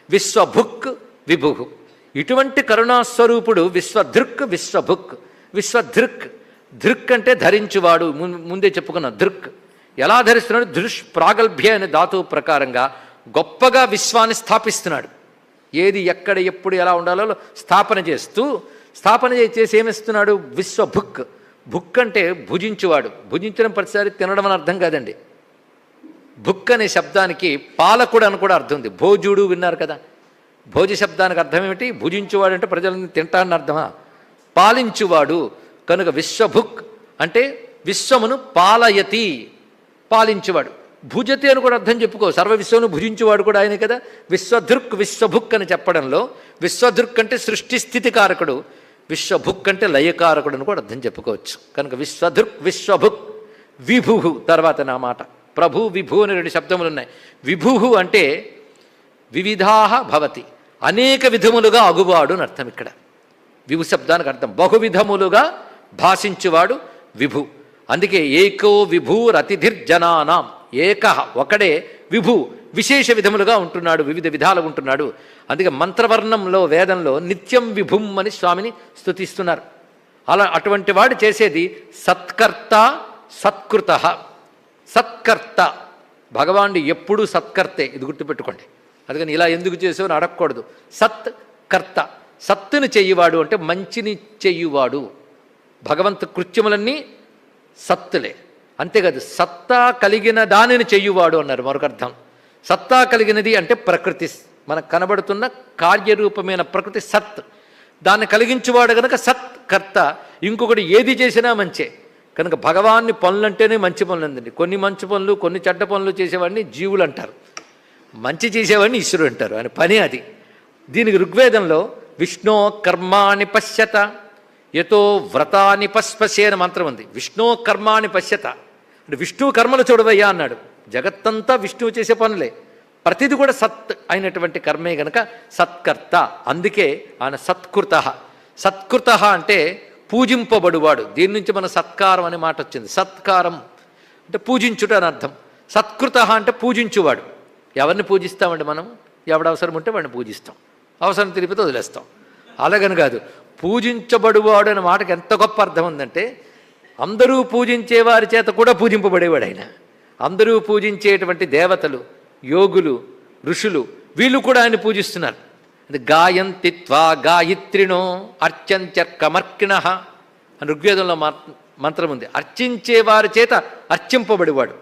విశ్వభుక్ విభు. ఇటువంటి కరుణాస్వరూపుడు విశ్వధృక్ విశ్వభుక్. విశ్వధృక్, ధృక్ అంటే ధరించువాడు, ముందే చెప్పుకున్న ధృక్. ఎలా ధరిస్తున్నాడు? దృష్ ప్రాగల్భ్య అనే ధాతువు ప్రకారంగా గొప్పగా విశ్వాన్ని స్థాపిస్తున్నాడు. ఏది ఎక్కడ ఎప్పుడు ఎలా ఉండాలో స్థాపన చేసి ఏమిస్తున్నాడు? విశ్వభుక్. భుక్ అంటే భుజించువాడు. భుజించడం ప్రతిసారి తినడం అని అర్థం కాదండి. భుక్ అనే శబ్దానికి పాలకుడు అని కూడా అర్థం ఉంది. భోజుడు విన్నారు కదా. భోజ శబ్దానికి అర్థం ఏమిటి? భుజించువాడు అంటే ప్రజలను తింటాడని అర్థమా? పాలించువాడు. కనుక విశ్వభుక్ అంటే విశ్వమును పాలయతి, పాలించువాడు. భుజతి అని కూడా అర్థం చెప్పుకో. సర్వ విశ్వమును భుజించువాడు కూడా ఆయనే కదా. విశ్వధృక్ విశ్వభుక్ అని చెప్పడంలో విశ్వధృక్ అంటే సృష్టి స్థితి కారకుడు, విశ్వభుక్ అంటే లయకారకుడు అని కూడా అర్థం చెప్పుకోవచ్చు. కనుక విశ్వధృక్ విశ్వభుక్ విభు. తర్వాత నా మాట ప్రభు విభు అని రెండు శబ్దములు ఉన్నాయి. విభు అంటే వివిధాహ భవతి, అనేక విధములుగా అగువాడు అని అర్థం. ఇక్కడ విభు శబ్దానికి అర్థం బహువిధములుగా భాషించువాడు విభు. అందుకే ఏకో విభూరతిథిర్జనానాం, ఏక ఒకడే, విభు విశేష విధములుగా ఉంటున్నాడు, వివిధ విధాలుగా ఉంటున్నాడు. అందుకే మంత్రవర్ణంలో వేదంలో నిత్యం విభుం అని స్వామిని స్తుతిస్తున్నారు. అటువంటి వాడు చేసేది సత్కర్త సత్కృత. సత్కర్త భగవానుడు ఎప్పుడూ సత్కర్తే, ఇది గుర్తుపెట్టుకోండి. అందుకని ఇలా ఎందుకు చేసావు అని అడగకూడదు. సత్కర్త, సత్తుని చెయ్యువాడు అంటే మంచిని చెయ్యువాడు. భగవంతు కృత్యములన్నీ సత్తులే, అంతేకాదు సత్తా కలిగిన దానిని చెయ్యువాడు అన్నారు మరొక అర్థం. సత్తా కలిగినది అంటే ప్రకృతి, మనకు కనబడుతున్న కార్యరూపమైన ప్రకృతి సత్, దాన్ని కలిగించువాడు కనుక సత్కర్త. ఇంకొకటి ఏది చేసినా మంచే కనుక భగవాన్ని పనులంటేనే మంచి పనులు అందండి. కొన్ని మంచి పనులు కొన్ని చెడ్డ పనులు చేసేవాడిని జీవులు అంటారు, మంచి చేసేవాడిని ఈశ్వరుడు అంటారు. ఆయన పని అది. దీనికి ఋగ్వేదంలో విష్ణో కర్మాణి పశ్యత యతో వ్రతాన్ని పశ్పశే అని మంత్రం ఉంది. విష్ణో కర్మాణి పశ్యత అంటే విష్ణువు కర్మలు చూడవయ్యా అన్నాడు. జగత్తంతా విష్ణువు చేసే పనులే, ప్రతిది కూడా సత్ అయినటువంటి కర్మే గనక సత్కర్త. అందుకే ఆయన సత్కృత. సత్కృత అంటే పూజింపబడువాడు. దీని నుంచి మన సత్కారం అనే మాట వచ్చింది. సత్కారం అంటే పూజించుట అని అర్థం. సత్కృత అంటే పూజించువాడు. ఎవరిని పూజిస్తామండి మనం? ఎవడ అవసరం ఉంటే వాడిని పూజిస్తాం, అవసరం తిరిగితే వదిలేస్తాం. అలాగని కాదు, పూజించబడువాడు అనే మాటకి ఎంత గొప్ప అర్థం ఉందంటే అందరూ పూజించేవారి చేత కూడా పూజింపబడేవాడు ఆయన. అందరూ పూజించేటువంటి దేవతలు, యోగులు, ఋషులు వీళ్ళు కూడా ఆయన పూజిస్తున్నారు. గాయంతి త్వా గాయత్రినో అర్చంత్యర్కమర్కిణ అని ఋగ్వేదంలో మంత్రం ఉంది. అర్చించే వారి చేత అర్చింపబడేవాడు.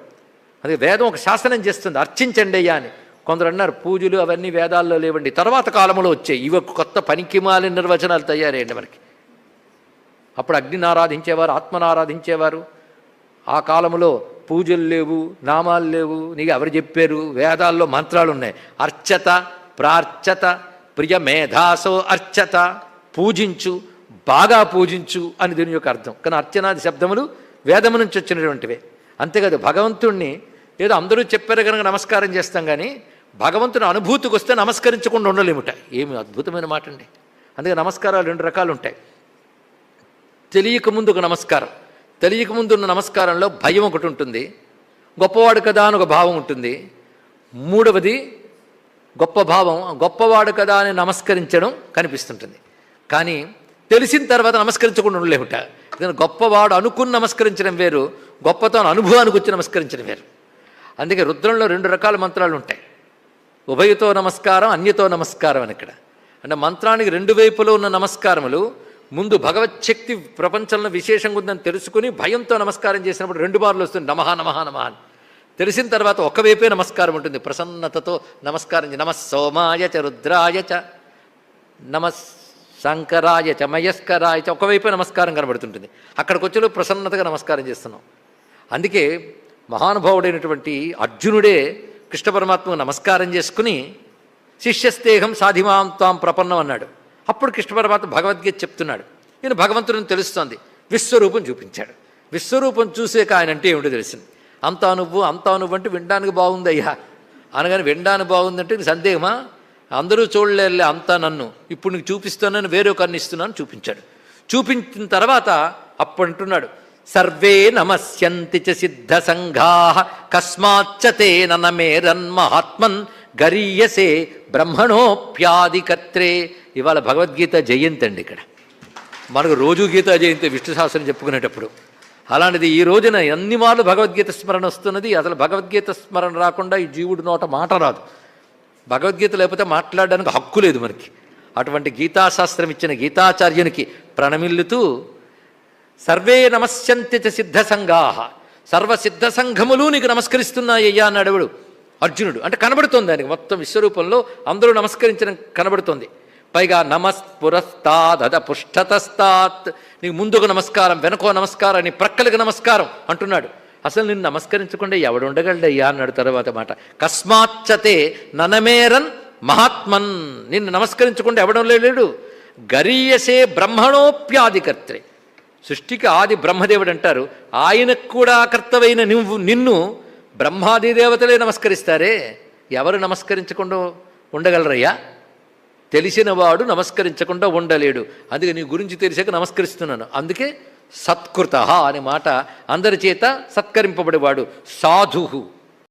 అది వేదం ఒక శాసనం చేస్తుంది, అర్చించండి అయ్యా అని. కొందరు అన్నారు పూజలు అవన్నీ వేదాల్లో లేవండి, తర్వాత కాలంలో వచ్చాయి. ఇవి కొత్త పనికిమాలి నిర్వచనాలు తయారయ్యండి మనకి. అప్పుడు అగ్నిని ఆరాధించేవారు, ఆత్మను ఆరాధించేవారు. ఆ కాలంలో పూజలు లేవు, నామాలు లేవు. నీకు ఎవరు చెప్పారు? వేదాల్లో మంత్రాలు ఉన్నాయి. అర్చత ప్రార్చత ప్రియ మేధాసో అర్చత, పూజించు, బాగా పూజించు అని దీని యొక్క అర్థం. కానీ అర్చనాది శబ్దములు వేదము నుంచి వచ్చినటువంటివే. అంతేకాదు భగవంతుణ్ణి ఏదో అందరూ చెప్పారు కనుక నమస్కారం చేస్తాం, కానీ భగవంతుని అనుభూతికి వస్తే నమస్కరించకుండా ఉండలేముట. ఏమి అద్భుతమైన మాట అండి. అందుకే నమస్కారాలు రెండు రకాలు ఉంటాయి. తెలియకముందు ఒక నమస్కారం, తెలియకముందు ఉన్న నమస్కారంలో భయం ఒకటి ఉంటుంది, గొప్పవాడు కదా అని ఒక భావం ఉంటుంది. మూడవది గొప్ప భావం, గొప్పవాడు కదా అని నమస్కరించడం కనిపిస్తుంటుంది. కానీ తెలిసిన తర్వాత నమస్కరించకుండా ఉండలేముట. గొప్పవాడు అనుకుని నమస్కరించడం వేరు, గొప్పతో అనుభవానికి వచ్చి నమస్కరించడం వేరు. అందుకే రుద్రంలో రెండు రకాల మంత్రాలు ఉంటాయి. ఉభయతో నమస్కారం, అన్యతో నమస్కారం అని. ఇక్కడ అంటే మంత్రానికి రెండు వైపులో ఉన్న నమస్కారములు, ముందు భగవచ్చక్తి ప్రపంచంలో విశేషంగా ఉందని తెలుసుకుని భయంతో నమస్కారం చేసినప్పుడు రెండు బార్లు వస్తుంది నమః నమః నమః అని. తెలిసిన తర్వాత ఒకవైపే నమస్కారం ఉంటుంది, ప్రసన్నతతో నమస్కారం. నమః సోమాయ చ రుద్రాయ చ నమః శంకరాయ చ మయస్కరాయ చ, ఒకవైపే నమస్కారం కనబడుతుంటుంది. అక్కడికి వచ్చేలో ప్రసన్నతగా నమస్కారం చేస్తున్నాం. అందుకే మహానుభావుడైనటువంటి అర్జునుడే కృష్ణ పరమాత్మకు నమస్కారం చేసుకుని శిష్యస్తేహం సాధిమాం త్వాం ప్రపన్నం అన్నాడు. అప్పుడు కృష్ణ పరమాత్మ భగవద్గీత చెప్తున్నాడు. ఈయన భగవంతుడిని తెలుస్తోంది, విశ్వరూపం చూపించాడు. విశ్వరూపం చూసాక ఆయన అంటే ఏమిటో తెలిసింది. అంతా నువ్వు అంటే వినడానికి బాగుందయ్యా అనగానే, వినడానికి బాగుందంటే నీకు సందేహమా? అందరూ చూడలేరులే అంతా నన్ను, ఇప్పుడు నీకు చూపిస్తున్నాను, వేరే కన్ను ఇస్తున్నాను చూపించాడు. చూపించిన తర్వాత అప్పుడు అంటున్నాడు, సర్వే నమస్యంతి చ సిద్ధ సంఘా కస్మాచ్చ తేన నమేరన్ మహాత్మన్ గరీయసే బ్రహ్మణోప్యాదికర్త్రే. ఇవాళ భగవద్గీత జయంతి అండి. ఇక్కడ మనకు రోజు గీతా జయంతి విష్ణు సహస్రం చెప్పుకునేటప్పుడు. అలాంటిది ఈ రోజున ఎన్ని మార్లు భగవద్గీత స్మరణ వస్తున్నది. అసలు భగవద్గీత స్మరణ రాకుండా ఈ జీవుడు నోట మాట రాదు. భగవద్గీత లేకపోతే మాట్లాడడానికి హక్కు లేదు మనకి. అటువంటి గీతాశాస్త్రం ఇచ్చిన గీతాచార్యునికి ప్రణమిల్లుతూ సర్వే నమస్యంతి చ సిద్ధ సంఘాః, సర్వసిద్ధ సంఘములు నీకు నమస్కరిస్తున్నాయ్యా అన్నాడు ఎవడు? అర్జునుడు. అంటే కనబడుతోంది ఆయనకి మొత్తం విశ్వరూపంలో అందరూ నమస్కరించడం కనబడుతోంది. పైగా నమస్పురస్తాద్ పుష్టతస్తాత్, నీకు ముందుకు నమస్కారం, వెనకో నమస్కారం, నీ ప్రక్కలకు నమస్కారం అంటున్నాడు. అసలు నిన్ను నమస్కరించకుండా ఎవడు ఉండగలడయ్యా అన్నాడు తర్వాత మాట. కస్మాచ్చతే ననమేరన్ మహాత్మన్, నిన్ను నమస్కరించకుండా ఎవడం లేడు. గరీయసే బ్రహ్మణోప్యాదికర్త్రే, సృష్టికి ఆది బ్రహ్మదేవుడు అంటారు. ఆయనకు కూడా కర్తవైన నిన్ను బ్రహ్మాది దేవతలే నమస్కరిస్తారే, ఎవరు నమస్కరించకుండా ఉండగలరయ్యా? తెలిసినవాడు నమస్కరించకుండా ఉండలేడు. అందుకే నీ గురించి తెలిసాక నమస్కరిస్తున్నాను. అందుకే సత్కృత అనే మాట, అందరి చేత సత్కరింపబడేవాడు. సాధు